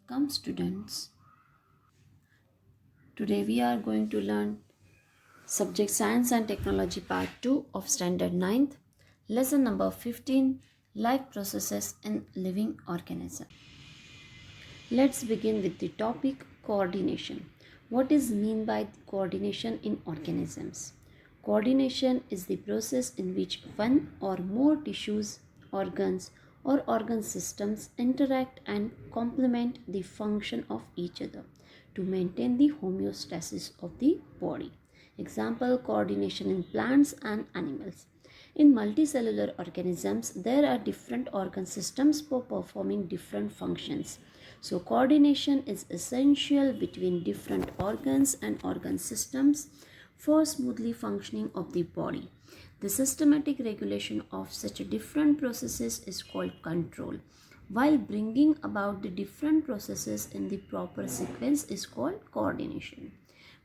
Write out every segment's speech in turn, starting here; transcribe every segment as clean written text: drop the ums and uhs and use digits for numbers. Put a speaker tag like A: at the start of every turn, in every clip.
A: Come students, today we are going to learn subject Science and Technology Part 2 of Standard Ninth, Lesson number 15, Life Processes in Living Organism. Let's begin with the topic coordination. What is mean by coordination in organisms? Coordination is the process in which one or more tissues, organs, or organ systems interact and complement the function of each other to maintain the homeostasis of the body. Example, coordination in plants and animals. In multicellular organisms, there are different organ systems for performing different functions. So, coordination is essential between different organs and organ systems for smoothly functioning of the body. The systematic regulation of such different processes is called control, while bringing about the different processes in the proper sequence is called coordination.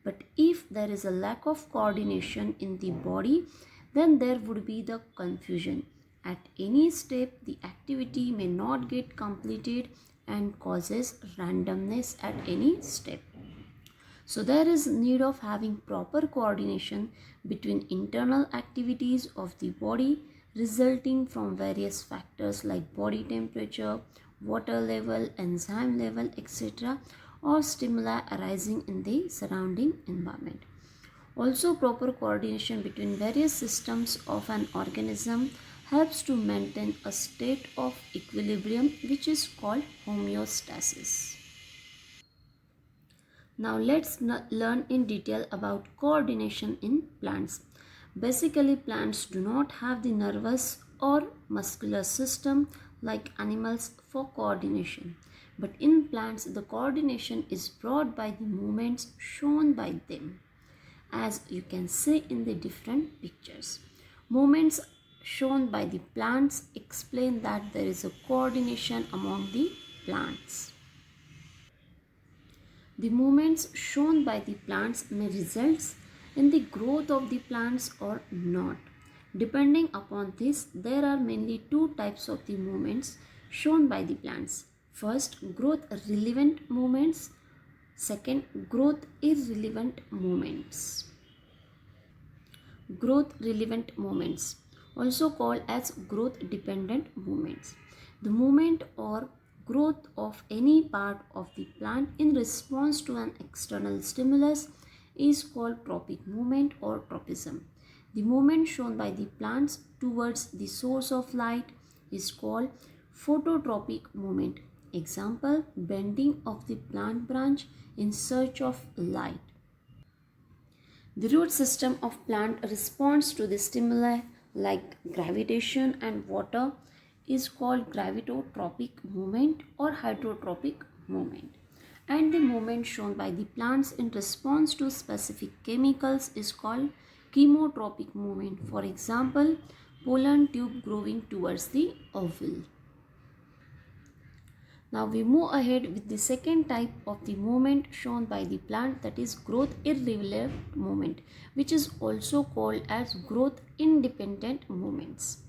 A: But if there is a lack of coordination in the body, then there would be the confusion. At any step, the activity may not get completed and causes randomness at any step. So there is need of having proper coordination between internal activities of the body resulting from various factors like body temperature, water level, enzyme level, etc., or stimuli arising in the surrounding environment. Also, proper coordination between various systems of an organism helps to maintain a state of equilibrium, which is called homeostasis. Now let's learn in detail about coordination in plants. Basically, plants do not have the nervous or muscular system like animals for coordination. But in plants, the coordination is brought by the movements shown by them, as you can see in the different pictures. Movements shown by the plants explain that there is a coordination among the plants. The movements shown by the plants may result in the growth of the plants or not. Depending upon this, there are mainly two types of the movements shown by the plants. First, growth relevant movements. Second, growth irrelevant movements. Growth relevant movements, also called as growth dependent movements. The movement or growth of any part of the plant in response to an external stimulus is called tropic movement or tropism. The movement shown by the plants towards the source of light is called phototropic movement. Example, bending of the plant branch in search of light. The root system of plant responds to the stimuli like gravitation and water is called gravitotropic movement or hydrotropic movement. And the movement shown by the plants in response to specific chemicals is called chemotropic movement. For example, pollen tube growing towards the ovule. Now we move ahead with the second type of the movement shown by the plant, that is growth irrelevant movement, which is also called as growth independent movements.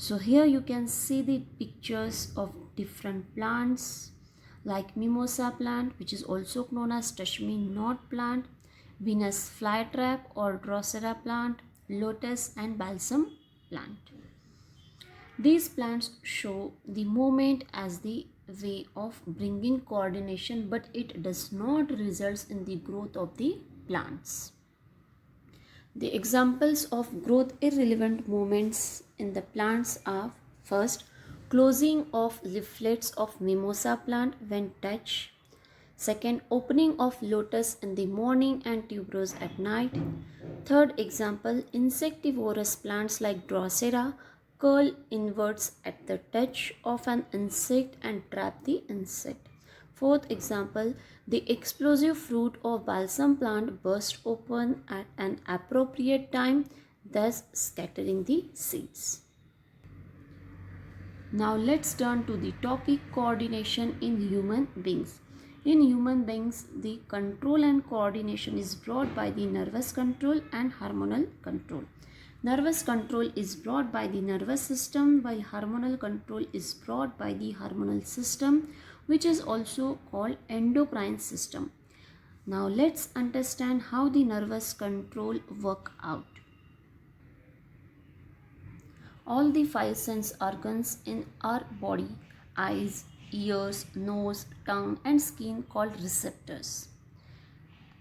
A: So here you can see the pictures of different plants like mimosa plant, which is also known as touch me not plant, Venus flytrap or drosera plant, lotus and balsam plant. These plants show the movement as the way of bringing coordination, but it does not result in the growth of the plants. The examples of growth irrelevant movements in the plants are: first, closing of leaflets of mimosa plant when touched; second, opening of lotus in the morning and tuberose at night; third example, insectivorous plants like drosera curl inwards at the touch of an insect and trap the insect. Fourth example, the explosive fruit of balsam plant burst open at an appropriate time, thus scattering the seeds. Now let's turn to the topic coordination in human beings. In human beings, the control and coordination is brought by the nervous control and hormonal control. Nervous control is brought by the nervous system, while hormonal control is brought by the hormonal system, which is also called endocrine system. Now let's understand how the nervous control work out. All the five sense organs in our body, eyes, ears, nose, tongue and skin, called receptors.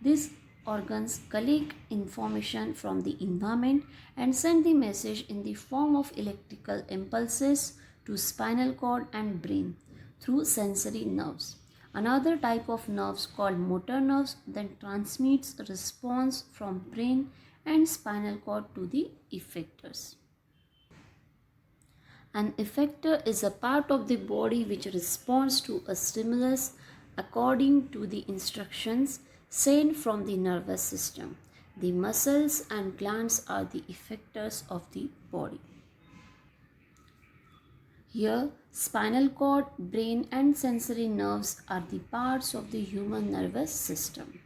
A: These organs collect information from the environment and send the message in the form of electrical impulses to spinal cord and brain through sensory nerves. Another type of nerves called motor nerves then transmits a response from brain and spinal cord to the effectors. An effector is a part of the body which responds to a stimulus according to the instructions sent from the nervous system. The muscles and glands are the effectors of the body. Here, spinal cord, brain and sensory nerves are the parts of the human nervous system.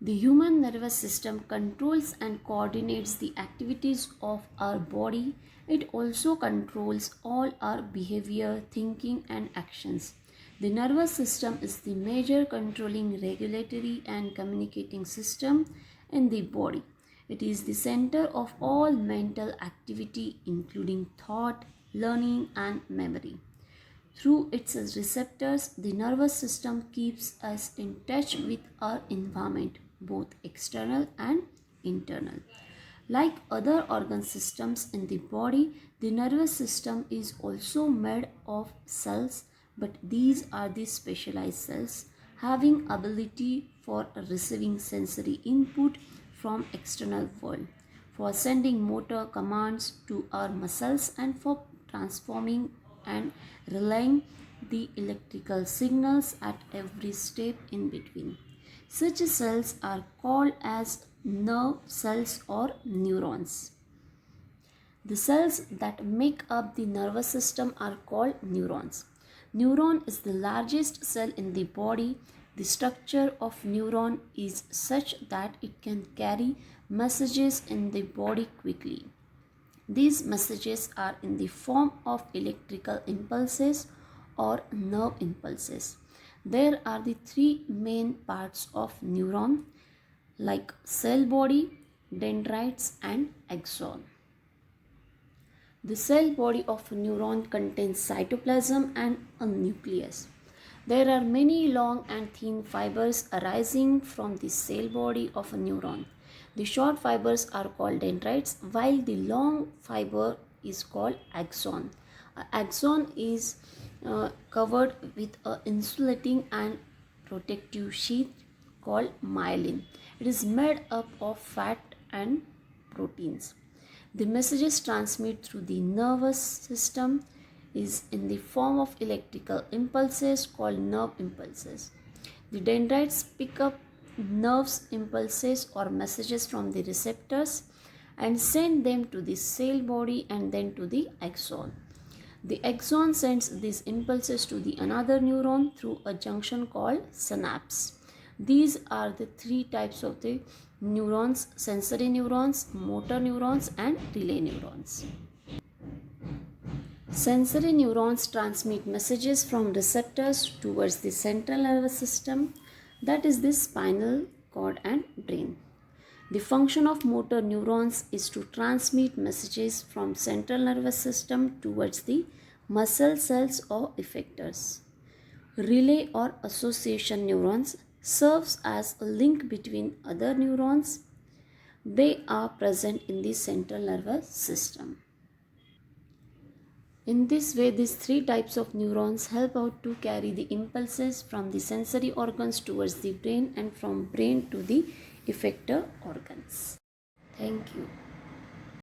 A: The human nervous system controls and coordinates the activities of our body. It also controls all our behavior, thinking and actions. The nervous system is the major controlling, regulatory and communicating system in the body. It is the center of all mental activity including thought, learning and memory. Through its receptors, the nervous system keeps us in touch with our environment, both external and internal. Like other organ systems in the body, the nervous system is also made of cells, but these are the specialized cells having ability for receiving sensory input from external world, for sending motor commands to our muscles and for transforming and relaying the electrical signals at every step in between. Such cells are called as nerve cells or neurons. The cells that make up the nervous system are called neurons. Neuron is the largest cell in the body. The structure of neuron is such that it can carry messages in the body quickly. These messages are in the form of electrical impulses or nerve impulses. There are the three main parts of neuron like cell body, dendrites and axon. The cell body of a neuron contains cytoplasm and a nucleus. There are many long and thin fibers arising from the cell body of a neuron. The short fibers are called dendrites while the long fiber is called axon. An axon is covered with an insulating and protective sheath called myelin. It is made up of fat and proteins. The messages transmitted through the nervous system is in the form of electrical impulses called nerve impulses. The dendrites pick up nerves impulses or messages from the receptors and send them to the cell body and then to the axon. The axon sends these impulses to the another neuron through a junction called synapse. These are the three types of the neurons: sensory neurons, motor neurons and relay neurons. Sensory neurons transmit messages from receptors towards the central nervous system, that is the spinal cord and brain. The function of motor neurons is to transmit messages from central nervous system towards the muscle cells or effectors. Relay or association neurons serves as a link between other neurons. They are present in the central nervous system. In this way, these three types of neurons help out to carry the impulses from the sensory organs towards the brain and from brain to the effector organs. Thank you.